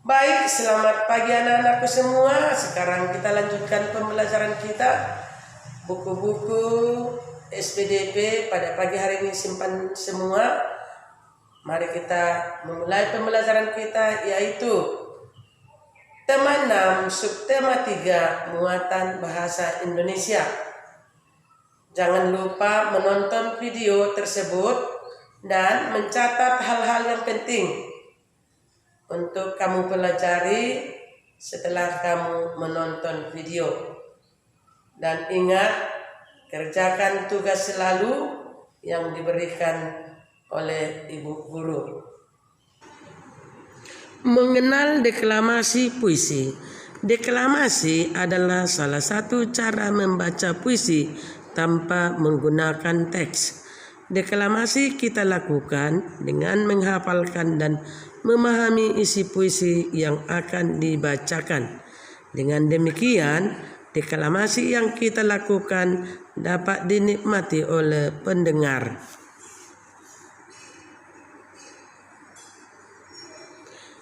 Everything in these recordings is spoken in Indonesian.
Baik, selamat pagi anak-anakku semua. Sekarang kita lanjutkan pembelajaran kita. Buku-buku SPDP pada pagi hari ini simpan semua. Mari kita memulai pembelajaran kita, yaitu tema 6, subtema 3, muatan bahasa Indonesia. Jangan lupa menonton video tersebut dan mencatat hal-hal yang penting untuk kamu pelajari setelah kamu menonton video. Dan ingat, kerjakan tugas selalu yang diberikan oleh ibu guru. Mengenal deklamasi puisi. Deklamasi adalah salah satu cara membaca puisi tanpa menggunakan teks. Deklamasi kita lakukan dengan menghafalkan dan memahami isi puisi yang akan dibacakan. Dengan demikian, deklamasi yang kita lakukan dapat dinikmati oleh pendengar.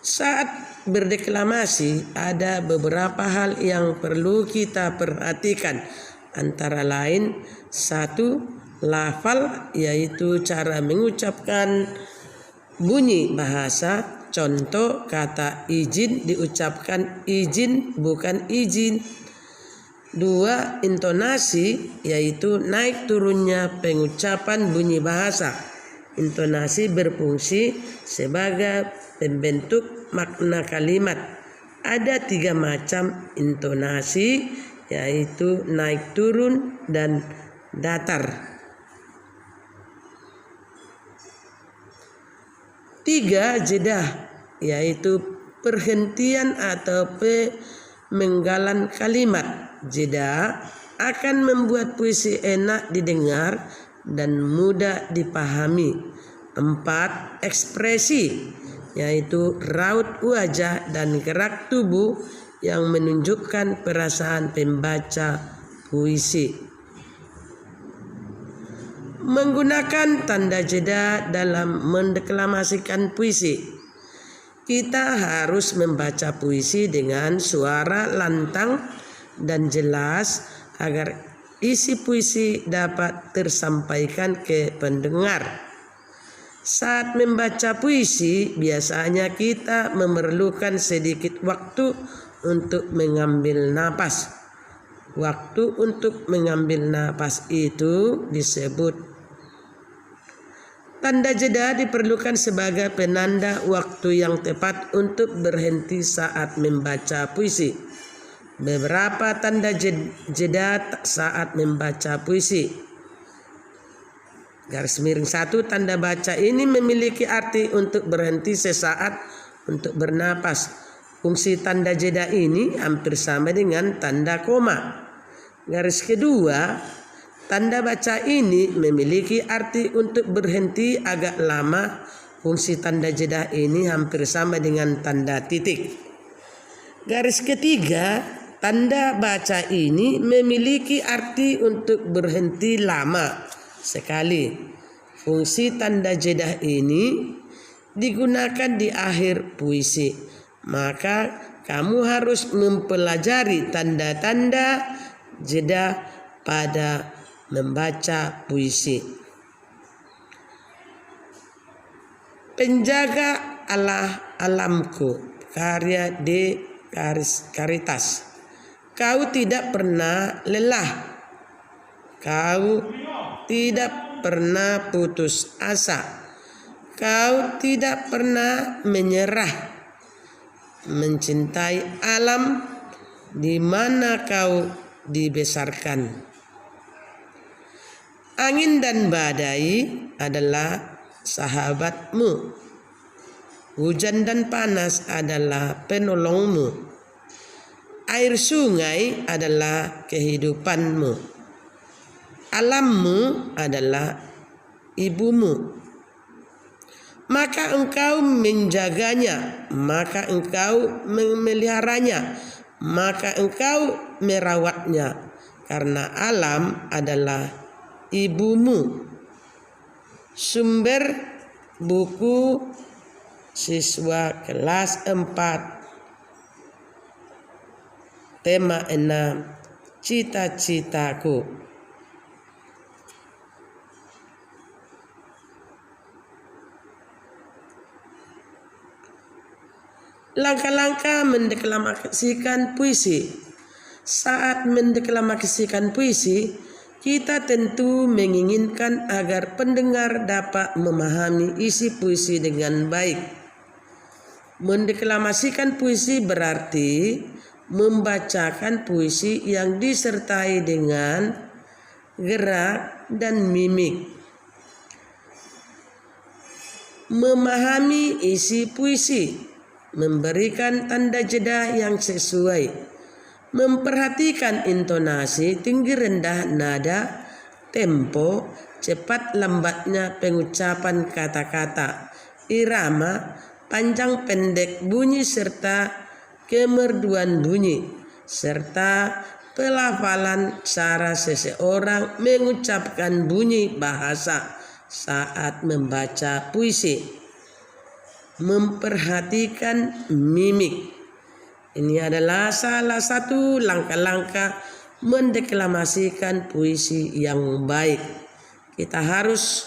Saat berdeklamasi, ada beberapa hal yang perlu kita perhatikan. Antara lain, 1. Lafal, yaitu cara mengucapkan bunyi bahasa. Contoh, kata izin diucapkan izin bukan izin. 2. Intonasi, yaitu naik turunnya pengucapan bunyi bahasa. Intonasi berfungsi sebagai pembentuk makna kalimat. Ada 3 macam intonasi, yaitu naik turun dan datar. 3. Jeda, yaitu perhentian atau pemenggalan kalimat. Jeda akan membuat puisi enak didengar dan mudah dipahami. 4. Ekspresi, yaitu raut wajah dan gerak tubuh yang menunjukkan perasaan pembaca puisi. Menggunakan tanda jeda dalam mendeklamasikan puisi. Kita harus membaca puisi dengan suara lantang dan jelas agar isi puisi dapat tersampaikan ke pendengar. Saat membaca puisi, biasanya kita memerlukan sedikit waktu untuk mengambil napas. Waktu untuk mengambil napas itu disebut tanda jeda. Diperlukan sebagai penanda waktu yang tepat untuk berhenti saat membaca puisi. Beberapa tanda jeda saat membaca puisi. Garis miring 1, tanda baca ini memiliki arti untuk berhenti sesaat untuk bernapas. Fungsi tanda jeda ini hampir sama dengan tanda koma. Garis kedua, tanda baca ini memiliki arti untuk berhenti agak lama. Fungsi tanda jeda ini hampir sama dengan tanda titik. Garis ketiga, tanda baca ini memiliki arti untuk berhenti lama sekali. Fungsi tanda jeda ini digunakan di akhir puisi. Maka kamu harus mempelajari tanda-tanda jeda pada membaca puisi. Penjaga Allah alamku, karya D. Caritas. Kau tidak pernah lelah. Kau tidak pernah putus asa. Kau tidak pernah menyerah. Mencintai alam di mana kau dibesarkan. Angin dan badai adalah sahabatmu. Hujan dan panas adalah penolongmu. Air sungai adalah kehidupanmu. Alammu adalah ibumu. Maka engkau menjaganya, maka engkau memeliharanya, maka engkau merawatnya, karena alam adalah ibumu. Sumber buku siswa kelas 4 Tema 6. Cita-citaku. Langkah-langkah mendeklamasikan puisi. Saat mendeklamasikan puisi, kita tentu menginginkan agar pendengar dapat memahami isi puisi dengan baik. Mendeklamasikan puisi berarti membacakan puisi yang disertai dengan gerak dan mimik. Memahami isi puisi, memberikan tanda jeda yang sesuai, memperhatikan intonasi, tinggi rendah nada, tempo, cepat lambatnya pengucapan kata-kata, irama, panjang pendek bunyi serta kemerduan bunyi, serta pelafalan cara seseorang mengucapkan bunyi bahasa saat membaca puisi. Memperhatikan mimik. Ini adalah salah satu langkah-langkah mendeklamasikan puisi yang baik. Kita harus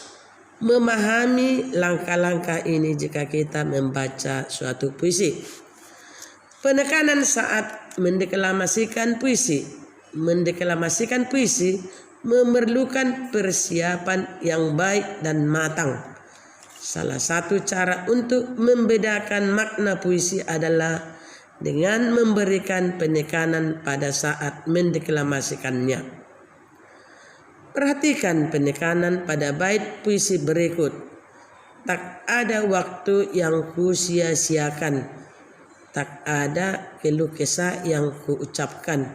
memahami langkah-langkah ini jika kita membaca suatu puisi. Penekanan saat mendeklamasikan puisi. Mendeklamasikan puisi memerlukan persiapan yang baik dan matang. Salah satu cara untuk membedakan makna puisi adalah dengan memberikan penekanan pada saat mendeklamasikannya. Perhatikan penekanan pada bait puisi berikut. Tak ada waktu yang ku sia-siakan, tak ada keluh kesah yang ku ucapkan.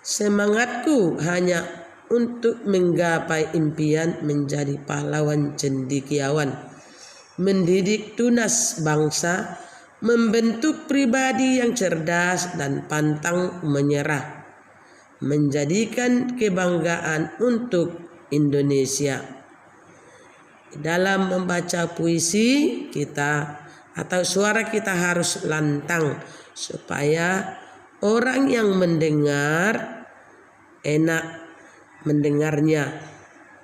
Semangatku hanya untuk menggapai impian menjadi pahlawan cendekiawan, mendidik tunas bangsa, membentuk pribadi yang cerdas dan pantang menyerah, menjadikan kebanggaan untuk Indonesia. Dalam membaca puisi kita atau suara kita harus lantang supaya orang yang mendengar enak mendengarnya.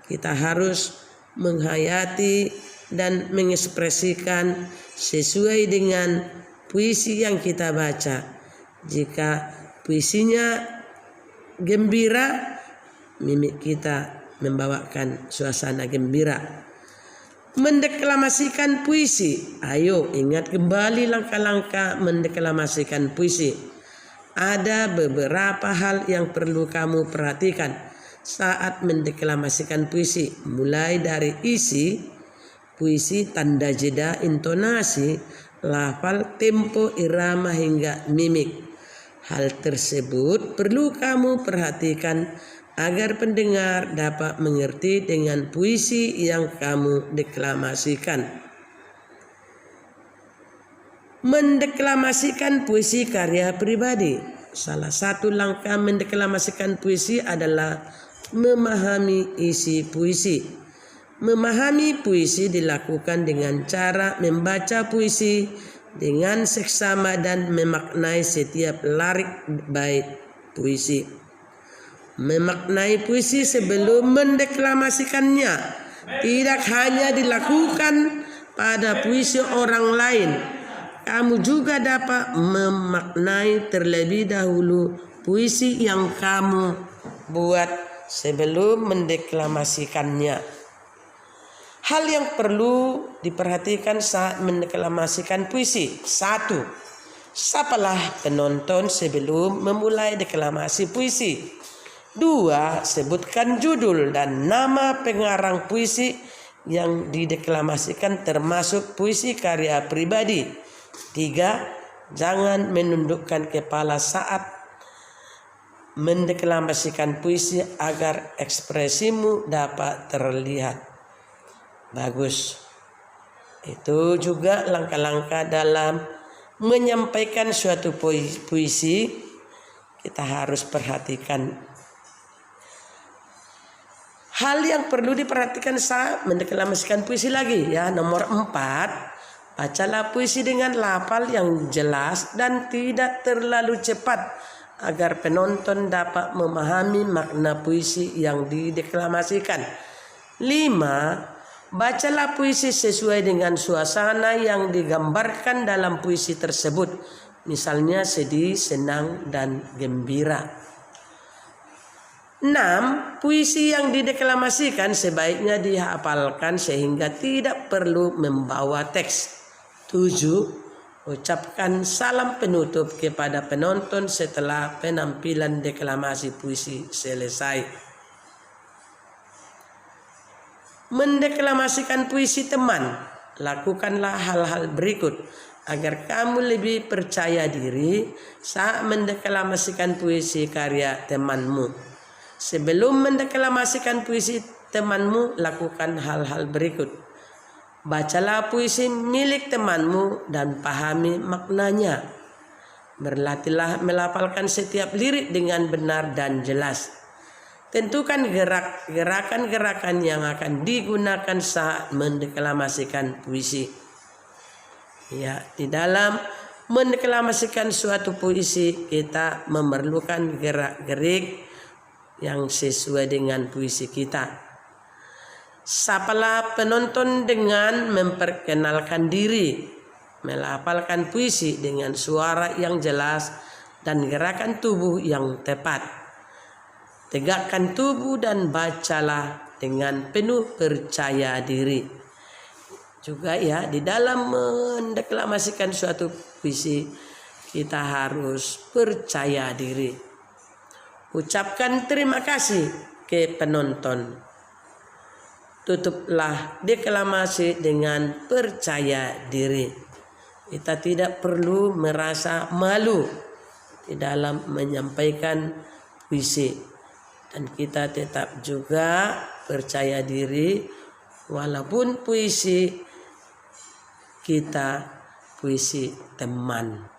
Kita harus menghayati dan mengekspresikan sesuai dengan puisi yang kita baca. Jika puisinya gembira, mimik kita membawakan suasana gembira. Mendeklamasikan puisi. Ayo ingat kembali langkah-langkah mendeklamasikan puisi. Ada beberapa hal yang perlu kamu perhatikan saat mendeklamasikan puisi, mulai dari isi puisi, tanda jeda, intonasi, lafal, tempo, irama hingga mimik. Hal tersebut perlu kamu perhatikan agar pendengar dapat mengerti dengan puisi yang kamu deklamasikan. Mendeklamasikan puisi karya pribadi. Salah satu langkah mendeklamasikan puisi adalah memahami isi puisi. Memahami puisi dilakukan dengan cara membaca puisi dengan seksama dan memaknai setiap larik bait puisi. Memaknai puisi sebelum mendeklamasikannya tidak hanya dilakukan pada puisi orang lain. Kamu juga dapat memaknai terlebih dahulu puisi yang kamu buat sebelum mendeklamasikannya. Hal yang perlu diperhatikan saat mendeklamasikan puisi. 1. Sapalah penonton sebelum memulai deklamasi puisi. 2. Sebutkan judul dan nama pengarang puisi yang dideklamasikan termasuk puisi karya pribadi. 3. Jangan menundukkan kepala saat mendeklamasikan puisi agar ekspresimu dapat terlihat bagus. Itu juga langkah-langkah dalam menyampaikan suatu puisi. Kita harus perhatikan. Hal yang perlu diperhatikan saat mendeklamasikan puisi lagi ya. Nomor 4, bacalah puisi dengan lafal yang jelas dan tidak terlalu cepat agar penonton dapat memahami makna puisi yang dideklamasikan. 5. Bacalah puisi sesuai dengan suasana yang digambarkan dalam puisi tersebut, misalnya sedih, senang, dan gembira. 6. Puisi yang dideklamasikan sebaiknya dihafalkan sehingga tidak perlu membawa teks. 7. Ucapkan salam penutup kepada penonton setelah penampilan deklamasi puisi selesai. Mendeklamasikan puisi teman. Lakukanlah hal-hal berikut agar kamu lebih percaya diri saat mendeklamasikan puisi karya temanmu. Sebelum mendeklamasikan puisi temanmu, lakukan hal-hal berikut. Bacalah puisi milik temanmu dan pahami maknanya. Berlatihlah melafalkan setiap lirik dengan benar dan jelas. Tentukan gerakan-gerakan yang akan digunakan saat mendeklamasikan puisi. Ya, di dalam mendeklamasikan suatu puisi kita memerlukan gerak-gerik yang sesuai dengan puisi kita. Sapalah penonton dengan memperkenalkan diri, melafalkan puisi dengan suara yang jelas dan gerakan tubuh yang tepat. Tegakkan tubuh dan bacalah dengan penuh percaya diri. Juga ya, di dalam mendeklamasikan suatu puisi kita harus percaya diri. Ucapkan terima kasih ke penonton. Tutuplah deklamasi dengan percaya diri. Kita tidak perlu merasa malu di dalam menyampaikan puisi. Dan kita tetap juga percaya diri walaupun puisi kita puisi teman.